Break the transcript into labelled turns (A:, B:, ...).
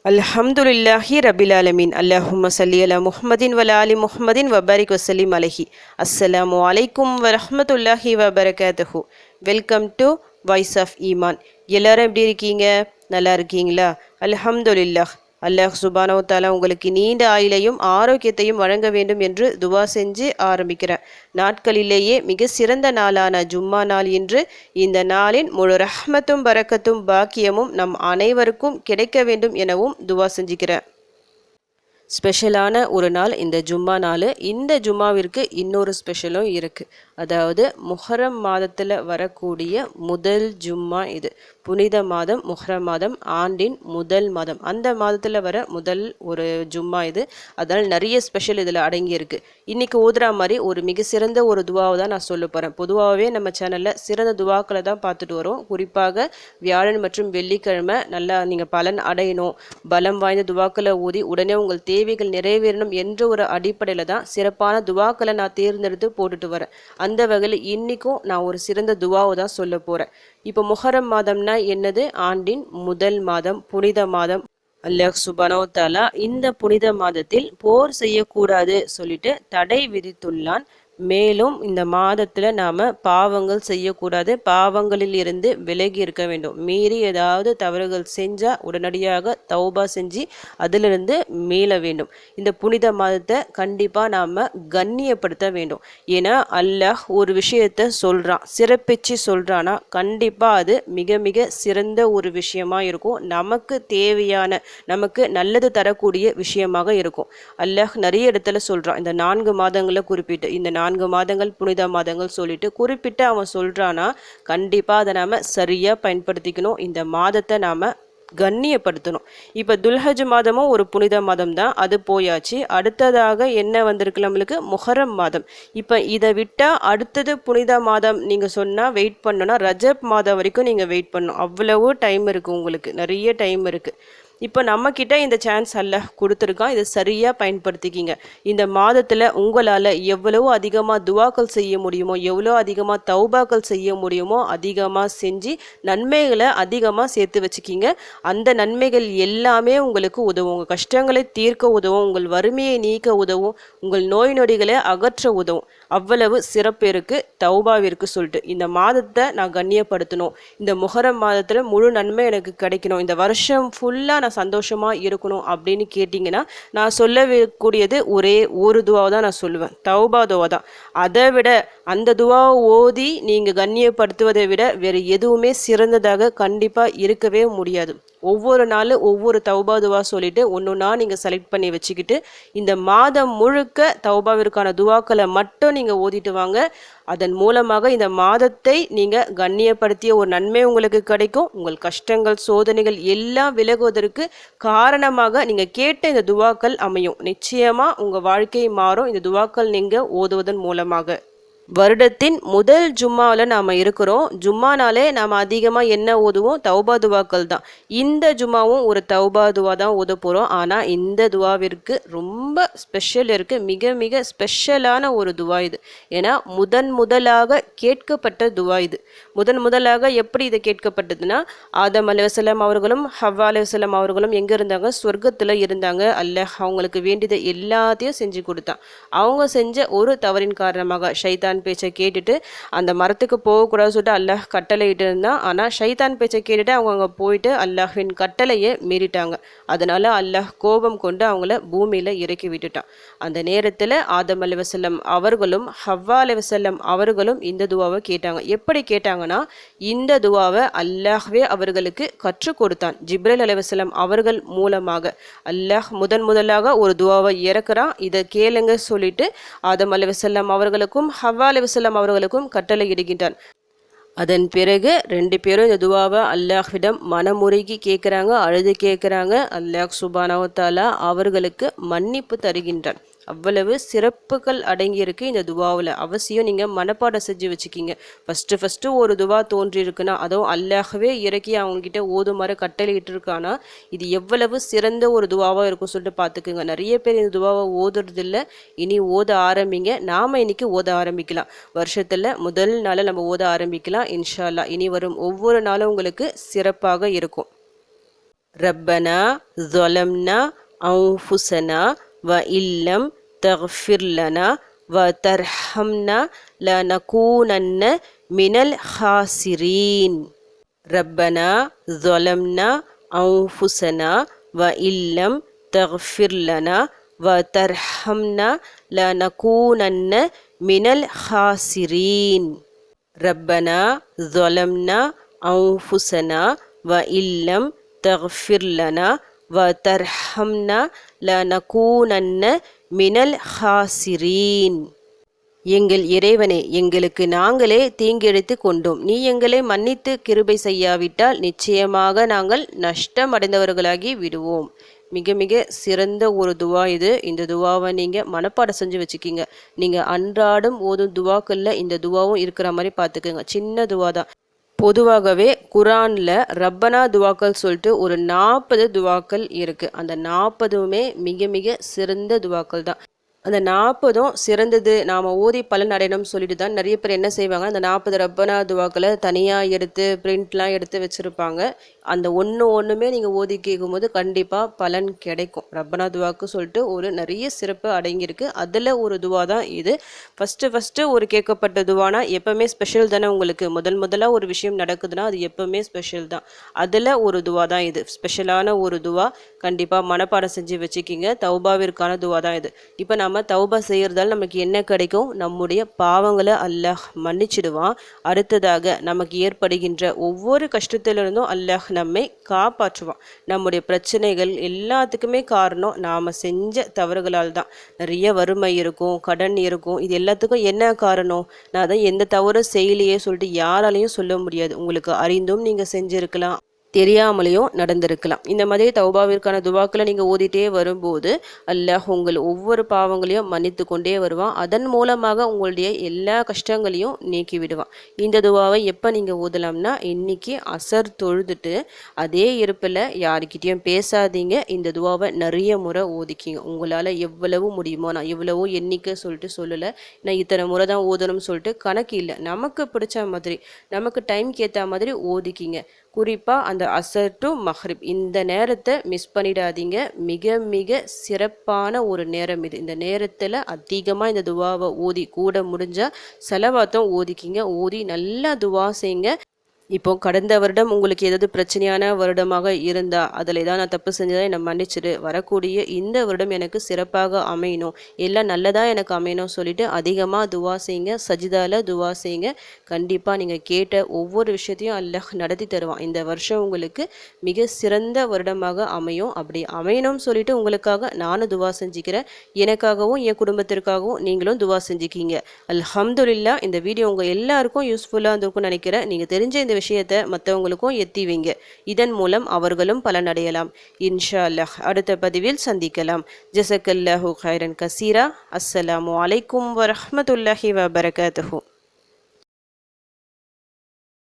A: அல்ஹம்துலில்லாஹி ரபில் ஆலமீன். அல்லாஹும்ம ஸல்லி அலா முஹம்மதின் வ ஆலி முஹம்மதின் வபாரிக் வசல்லிம் அலைஹி. அஸ்ஸலாமு அலைக்கும் வரஹ்மத்துல்லாஹி வபரகாத்துஹு. வெல்கம் டு வாய்ஸ் ஆஃப் ஈமான். எல்லாரும் எப்படி இருக்கீங்க? நல்லா இருக்கீங்களா? அல்ஹம்துலில்லாஹ். அல்லாஹ் சுப்ஹானஹு வ தஆலா உங்களுக்கு நீண்ட ஆயுளையும் ஆரோக்கியத்தையும் வழங்க வேண்டும் என்று துவா செஞ்சு ஆரம்பிக்கிறேன். நாட்களிலேயே மிக சிறந்த நாளான ஜும்மா நாள் இன்று. இந்த நாளின் முழு ரஹ்மத்தும் பரக்கத்தும் பாக்கியமும் நம் அனைவருக்கும் கிடைக்க வேண்டும் எனவும் துவா செஞ்சுக்கிறேன். ஸ்பெஷலான ஒரு நாள் இந்த ஜும்மா நாள். இந்த ஜும்மாவிற்கு இன்னொரு ஸ்பெஷலும் இருக்குது. அதாவது முஹர்ரம் மாதத்தில் வரக்கூடிய முதல் ஜும்மா இது. புனித மாதம் முஹர்ரம் மாதம், ஆண்டின் முதல் மாதம். அந்த மாதத்தில் வர முதல் ஒரு ஜும்மா இது. அதனால் நிறைய ஸ்பெஷல் இதில் அடங்கியிருக்கு. இன்றைக்கி ஓதுறா மாதிரி ஒரு மிக சிறந்த ஒரு துவாவை தான் நான் சொல்ல போகிறேன். பொதுவாகவே நம்ம சேனலில் சிறந்த துவாக்களை தான் பார்த்துட்டு வரோம். குறிப்பாக வியாழன் மற்றும் வெள்ளிக்கிழமை நல்லா நீங்கள் பலன் அடையணும், பலம் வாய்ந்த துவாக்களை ஊதி உடனே உங்கள் தேவைகள் நிறைவேறணும் என்ற ஒரு அடிப்படையில் தான் சிறப்பான துவாக்களை நான் தேர்ந்தெடுத்து போட்டுட்டு வரேன். அந்த வகையில் இன்றைக்கும் நான் ஒரு சிறந்த துவாவை தான் சொல்ல போகிறேன். இப்போ முஹர்ரம் மாதம்னா என்னது? ஆண்டின் முதல் மாதம், புனித மாதம். அல்லாஹ் சுப்ஹானஹு வ தஆலா இந்த புனித மாதத்தில் போர் செய்யக்கூடாது சொல்லிட்டு தடை விதித்துள்ளான். மேலும் இந்த மாதத்தில் நாம் பாவங்கள் செய்யக்கூடாது, பாவங்களில் இருந்து விலகி இருக்க வேண்டும். மீறி ஏதாவது தவறுகள் செஞ்சால் உடனடியாக தௌபா செஞ்சு அதிலிருந்து மீள வேண்டும். இந்த புனித மாதத்தை கண்டிப்பாக நாம் கண்ணியப்படுத்த வேண்டும். ஏன்னா அல்லாஹ் ஒரு விஷயத்தை சொல்கிறான், சிறப்பிச்சு சொல்கிறான்னா கண்டிப்பாக அது மிக மிக சிறந்த ஒரு விஷயமா இருக்கும். நமக்கு தேவையான, நமக்கு நல்லது தரக்கூடிய விஷயமாக இருக்கும். அல்லாஹ் நிறைய இடத்துல சொல்கிறான். இந்த 4 மாதங்களை குறிப்பிட்டு, இந்த 4 மாதங்கள் புனித மாதங்கள் சொல்லிட்டு குறிப்பிட்டு அவன் சொல்றானா கண்டிப்பா அதை நாம சரியா பயன்படுத்திக்கணும். இந்த மாதத்தை நாம கண்ணியப்படுத்தணும். இப்ப துல்ஹஜ் மாதமும் ஒரு புனித மாதம் தான், அது போயாச்சு. அடுத்ததாக என்ன வந்திருக்கு நம்மளுக்கு? முஹர்ரம் மாதம். இப்ப இதை விட்டா அடுத்தது புனித மாதம் நீங்க சொன்னா வெயிட் பண்ணணும்னா ரஜப் மாதம் வரைக்கும் நீங்க வெயிட் பண்ணணும். அவ்வளவு டைம் இருக்கு, உங்களுக்கு நிறைய டைம் இருக்கு. இப்போ நம்மக்கிட்ட இந்த சான்ஸ் அல்லாஹ் கொடுத்துருக்கான். இதை சரியாக பயன்படுத்திக்கிங்க. இந்த மாதத்தில் உங்களால் எவ்வளோ அதிகமாக துவாக்கள் செய்ய முடியுமோ, எவ்வளோ அதிகமாக தௌபாக்கள் செய்ய முடியுமோ அதிகமாக செஞ்சு நன்மைகளை அதிகமாக சேர்த்து வச்சுக்கிங்க. அந்த நன்மைகள் எல்லாமே உங்களுக்கு உதவும். உங்கள் கஷ்டங்களை தீர்க்க உதவும், உங்கள் வறுமையை நீக்க உதவும், உங்கள் நோய் நொடிகளை அகற்ற உதவும். அவ்வளவு சிறப்பு இருக்குது தௌபாவிற்கு சொல்லிட்டு. இந்த மாதத்தை நான் கண்ணியப்படுத்தணும், இந்த முஹர்ரம் மாதத்தில் முழு நன்மை எனக்கு கிடைக்கணும், இந்த வருஷம் ஃபுல்லாக நான் சந்தோஷமாக இருக்கணும் அப்படின்னு கேட்டிங்கன்னா நான் சொல்லக்கூடியது ஒரே ஒரு துவாவை தான் நான் சொல்லுவேன், தௌபா துவா தான். அதை விட அந்த துவாவை ஓதி நீங்கள் கண்ணியப்படுத்துவதை விட வேறு எதுவுமே சிறந்ததாக கண்டிப்பாக இருக்கவே முடியாது. ஒவ்வொரு நாளும் ஒவ்வொரு தௌபா துவா சொல்லிட்டு ஒன்றுனா நீங்கள் செலக்ட் பண்ணி வச்சுக்கிட்டு இந்த மாதம் முழுக்க தௌபாவிற்கான துவாக்களை மட்டும் நீங்கள் ஓதிட்டு வாங்க. அதன் மூலமாக இந்த மாதத்தை நீங்கள் கண்ணியப்படுத்திய ஒரு நன்மை உங்களுக்கு கிடைக்கும். உங்கள் கஷ்டங்கள் சோதனைகள் எல்லாம் விலகுவதற்கு காரணமாக நீங்கள் கேட்ட இந்த துவாக்கள் அமையும். நிச்சயமாக உங்கள் வாழ்க்கை மாறும் இந்த துவாக்கள் நீங்கள் ஓதுவதன் மூலமாக. வருடத்தின் முதல் ஜும்மாவில் நாம் இருக்கிறோம். ஜும்மானாலே நாம் அதிகமாக என்ன ஓதுவோம்? தௌபா துவாக்கள் தான். இந்த ஜும்மாவும் ஒரு தௌபா துவா தான் ஓத போகிறோம். ஆனால் இந்த துவாவிற்கு ரொம்ப ஸ்பெஷல் இருக்குது. மிக மிக ஸ்பெஷலான ஒரு துவா இது. ஏன்னா முதலாக கேட்கப்பட்ட துவா இது. முதலாக எப்படி இது கேட்கப்பட்டதுன்னா, ஆதம் அலைஹிஸ்ஸலாம் அவர்களும் ஹவ்வா அலைஹிஸ்ஸலாம் அவர்களும் எங்கே இருந்தாங்க? சொர்க்கத்தில் இருந்தாங்க. அல்லாஹ் அவங்களுக்கு வேண்டியதை எல்லாத்தையும் செஞ்சு கொடுத்தான். அவங்க செஞ்ச ஒரு தவறின் காரணமாக ஷைத்தான் பேச்சை கேட்டுட்டு அந்த மரத்துக்கு போகக்கூடாது சொல்லிட்டு அல்லாஹ் கட்டளையிட்டு இருந்தான். ஆனால் ஷைத்தான் பேச்சை கேட்டுட்டு அவங்க அங்கே போயிட்டு அல்லாஹ்வின் கட்டளையை மீறிட்டாங்க. அதனால அல்லாஹ் கோபம் கொண்டு அவங்கள பூமியில் இறக்கி விட்டுட்டான். அந்த நேரத்தில் ஆதம் அலைஹிஸ்ஸலாம் அவர்களும் ஹவ்வா அலைஹிஸ்ஸலாம் அவர்களும் இந்த துவாவை கேட்டாங்க. எப்படி கேட்டாங்கன்னா, இந்த துவாவை அல்லாஹ்வே அவர்களுக்கு கற்றுக் கொடுத்தான். ஜிப்ரீல் அலைஹிஸ்ஸலாம் அவர்கள் மூலமாக அல்லாஹ் முதலாக ஒரு துவாவை இறக்குறான். இதை கேளுங்க சொல்லிட்டு ஆதம் அலைஹிஸ்ஸலாம் அவர்களுக்கும் ஹவ்வா அலைஹிஸ்ஸலாம் அவர்களுக்கும் கட்டளை இடுகின்றான். அதன் பிறகு 2 பேரும் இந்த துவாவை அல்லாஹ்விடம் மனமுருகி கேட்குறாங்க, அழுது கேட்குறாங்க. அல்லாஹ் சுப்ஹானஹு வ தஆலா அவர்களுக்கு மன்னிப்பு தருகின்றான். அவ்வளவு சிறப்புகள் அடங்கியிருக்கு இந்த துவாவில். அவசியம் நீங்கள் மனப்பாடம் செஞ்சு வச்சுக்கிங்க. ஃபஸ்ட்டு ஒரு துவா தோன்றியிருக்குன்னா, அதுவும் அல்லாஹ்வே இறக்கி அவங்கக்கிட்ட ஓதுமாறு கட்டளையிட்டு இருக்கானா இது எவ்வளவு சிறந்த ஒரு துவாவாக இருக்கும் சொல்லிட்டு பார்த்துக்குங்க. நிறைய பேர் இந்த துவாவை ஓதுறதில்ல. இனி ஓத ஆரம்பிங்க. நாம் இன்னைக்கு ஓத ஆரம்பிக்கலாம். வருஷத்தில் முதல் நாளில் நம்ம ஓத ஆரம்பிக்கலாம் இன்ஷா அல்லாஹ். இனி வரும் ஒவ்வொரு நாளும் உங்களுக்கு சிறப்பாக இருக்கும். ரப்பனா ظலம்னா அன்ஃபுஸனா வ இல்லம் தக்ஃபிர் லனா வ தர்ஹம்னா லனகூனன்ன மினல் ஹாசிரீன். ரப்பனா ظலம்னா அன்ஃபுஸனா வ இல்லம் தக்ஃபிர் லனா வ தர்ஹம்னா லனகூனன்ன மினல் ஹாசிரீன். ரப்பனா ظலம்னா அன்ஃபுஸனா வ இல்லம் தக்ஃபிர் லனா வ தர்ஹம்னா லனகூனன்ன மினல் ஹாசிரீன். எங்கள் இறைவனே, எங்களுக்கு நாங்களே தீங்கிழைத்து கொண்டோம். நீ எங்களை மன்னித்து கிருபை செய்யாவிட்டால் நிச்சயமாக நாங்கள் நஷ்டம் அடைந்தவர்களாகி விடுவோம். மிக மிக சிறந்த ஒரு துவா இது. இந்த துவாவை நீங்கள் மனப்பாடம் செஞ்சு வச்சுக்கிங்க. நீங்கள் அன்றாடம் ஓதும் துவாக்களில் இந்த துவாவும் இருக்கிற மாதிரி பார்த்துக்குங்க. சின்ன துவா தான். பொதுவாகவே குரானில் ரப்பனா துவாக்கள் சொல்லிட்டு ஒரு 40 துவாக்கள் இருக்குது. அந்த 40மே மிக மிக சிறந்த துவாக்கள் தான். அந்த 40ம் சிறந்தது, நாம் ஓதி பலன் அடையணும்னு சொல்லிட்டு தான் நிறைய பேர் என்ன செய்வாங்க, அந்த 40 ரப்பனா துவாக்களை தனியாக எடுத்து பிரிண்ட்லாம் எடுத்து வச்சுருப்பாங்க. அந்த ஒன்றுமே நீங்கள் ஓதி கேட்கும்போது கண்டிப்பாக பலன் கிடைக்கும். ரப்பனா துவாக்கு சொல்லிட்டு ஒரு நிறைய சிறப்பு அடங்கியிருக்கு. அதில் ஒரு துவா தான் இது. ஃபஸ்ட்டு ஒரு கேட்கப்பட்ட துவானா எப்போவுமே ஸ்பெஷல் தானே. உங்களுக்கு முதலாக ஒரு விஷயம் நடக்குதுன்னா அது எப்போவுமே ஸ்பெஷல் தான். அதில் ஒரு துவா தான் இது. ஸ்பெஷலான ஒரு துவா. கண்டிப்பாக மனப்பாடம் செஞ்சு வச்சுக்கிங்க. தௌபாவிற்கான துவா தான் இது. இப்போ நம்ம தௌபா செய்கிறதால நமக்கு என்ன கிடைக்கும்? நம்முடைய பாவங்களை அல்லாஹ் மன்னிச்சிடுவான். அடுத்ததாக நமக்கு ஏற்படுகின்ற ஒவ்வொரு கஷ்டத்திலிருந்தும் அல்லாஹ் நம்மை காப்பாற்றுவான். நம்முடைய பிரச்சனைகள் எல்லாத்துக்குமே காரணம் நாம் செஞ்ச தவறுகளால் தான். நிறைய வறுமை இருக்கும், கடன் இருக்கும். இது எல்லாத்துக்கும் என்ன காரணம்? நான் தான் எந்த தவறும் செய்யலையே சொல்லிட்டு யாராலையும் சொல்ல முடியாது. உங்களுக்கு அறிந்தும் நீங்கள் செஞ்சுருக்கலாம், தெரியாமலேயும் நடந்திருக்கலாம். இந்த மாதிரி தௌபாவிற்கான துவாக்களை நீங்கள் ஓதிட்டே வரும்போது அல்லாஹ் உங்கள் ஒவ்வொரு பாவங்களையும் மன்னித்து கொண்டே வருவான். அதன் மூலமாக உங்களுடைய எல்லா கஷ்டங்களையும் நீக்கி விடுவான். இந்த துவாவை எப்போ நீங்கள் ஓதலாம்னா, இன்னைக்கு அசர் தொழுதுட்டு அதே இருப்பில் யாருக்கிட்டேயும் பேசாதீங்க. இந்த துவாவை நிறைய முறை ஓதிக்கிங்க. உங்களால் எவ்வளவு முடியுமோ, நான் எவ்வளவோ எண்ணிக்கை சொல்லிட்டு சொல்லலை, நான் இத்தனை முறை தான் ஓதணும்னு சொல்லிட்டு கணக்கு இல்லை. நமக்கு பிடிச்ச மாதிரி, நமக்கு டைம்க்கு ஏற்ற மாதிரி ஓதிக்கிங்க. குறிப்பாக அந்த அசர் டு மஹ்ரிப் இந்த நேரத்தை மிஸ் பண்ணிடாதீங்க. மிக மிக சிறப்பான ஒரு நேரம் இது. இந்த நேரத்தில் அதிகமாக இந்த துவாவை ஓதி கூட முடிஞ்சால் செலவாத்தம் ஓதிக்கிங்க. ஓதி நல்லா துவா செய்யுங்க. இப்போ கடந்த வருடம் உங்களுக்கு ஏதாவது பிரச்சனையான வருடமாக இருந்தால், அதில் ஏதாவது நான் தப்பு செஞ்சதை என்னை மன்னிச்சிடு, வரக்கூடிய இந்த வருடம் எனக்கு சிறப்பாக அமையணும், எல்லாம் நல்லதாக எனக்கு அமையணும் சொல்லிட்டு அதிகமாக துவா செய்யுங்க. சஜிதாவில் துவா செய்யுங்க. கண்டிப்பாக நீங்கள் கேட்ட ஒவ்வொரு விஷயத்தையும் அல்லாஹ் நடத்தி தருவான். இந்த வருஷம் உங்களுக்கு மிக சிறந்த வருடமாக அமையும். அப்படி அமையணும்னு சொல்லிட்டு உங்களுக்காக நானும் துவா செஞ்சுக்கிறேன். எனக்காகவும் என் குடும்பத்திற்காகவும் நீங்களும் துவா செஞ்சுக்கிங்க. அல்ஹம்துலில்லாஹ். இந்த வீடியோ உங்கள் எல்லாருக்கும் யூஸ்ஃபுல்லாக இருந்திருக்கும்னு நினைக்கிறேன். நீங்கள் தெரிஞ்ச இந்த விஷயத்தை மற்றவங்களுக்கும் எத்தி வைங்க. இதன் மூலம் அவர்களும் பலனடையலாம். இன்ஷா அல்லாஹ். அடுத்த பதிவில் சந்திக்கலாம். ஜஸக்கல்லாஹு கைரன் கசீரா. அஸ்ஸலாமு அலைக்கும் வரஹ்மத்துல்லாஹி வபரகாத்துஹு.